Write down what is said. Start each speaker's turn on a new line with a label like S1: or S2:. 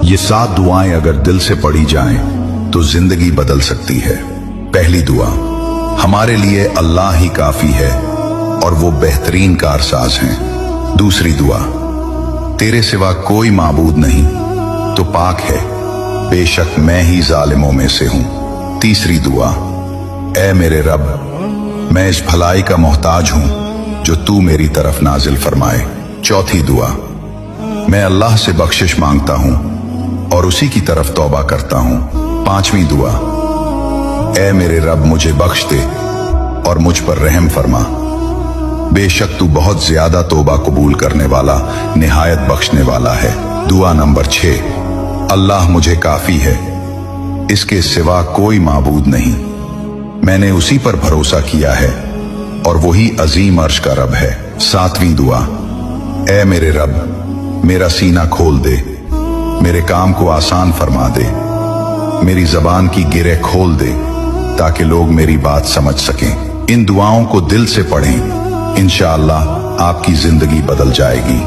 S1: یہ 7 दुआएं अगर दिल से पढ़ी जाएं तो जिंदगी बदल सकती है। पहली दुआ, हमारे लिए अल्लाह ही काफी है और वो बेहतरीन कारसाज हैं। दूसरी दुआ, तेरे सिवा कोई माबूद नहीं तो पाक है, बेशक मैं ही जालिमों में से हूं। तीसरी दुआ, ऐ मेरे रब, मैं इस भलाई का मोहताज हूं जो तू मेरी तरफ नाजिल फरमाए। चौथी दुआ, मैं अल्लाह से बख्शिश मांगता हूं और उसी की तरफ तौबा करता हूं। पांचवी दुआ, ऐ मेरे रब मुझे बख्श दे और मुझ पर रहम फरमा, बेशक तू बहुत ज्यादा तौबा कबूल करने वाला, निहायत बख्शने वाला है। दुआ नंबर 6, अल्लाह मुझे काफी है, इसके सिवा कोई माबूद नहीं, मैंने उसी पर भरोसा किया है और वही अजीम अर्श का रब है। सातवीं दुआ, ऐ मेरे रब मेरा सीना खोल दे, मेरे काम को आसान फरमा दे, मेरी जबान की गिरह खोल दे ताकि लोग मेरी बात समझ सकें। इन दुआओं को दिल से पढ़ें, इंशाअल्लाह आपकी जिंदगी बदल जाएगी।